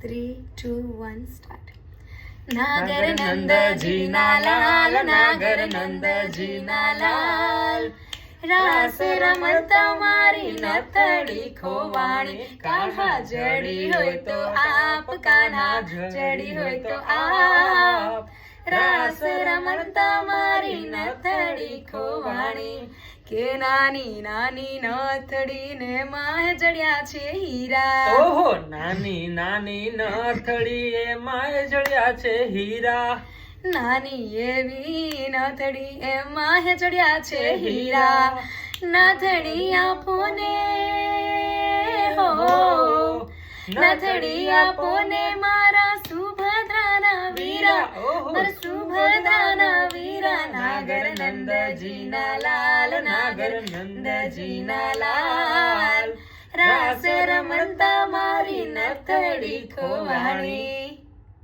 3, 2, 1 start. નાગર નંદજીના લાલ, નાગર નંદજીના લાલ, રાસ રમતા મારી નથડી ખોવાણી, કાન્હા જડી હોય તો આપ, કાન્હા જડી હોય તો આપ, રાસ રમતા મારી નથડી ખોવાણી, કે નાની નાની નથડી ને માય જડ્યા છે હીરા. ઓહો, નાની નાની નથડી એ માય જડ્યા છે હીરા, નાની એવી નથડી એમાં જડ્યા છે હીરા, નથડી આપો ને હો, નથડી આપો ને મારા સુભદ્રાના વીરા, મારા સુભદ્રાના વીરા. નાગર નંદજીના લાલ, નાગર નંદજીના લાલ, રાસ રમતા મારી નથડી ખોવાણી.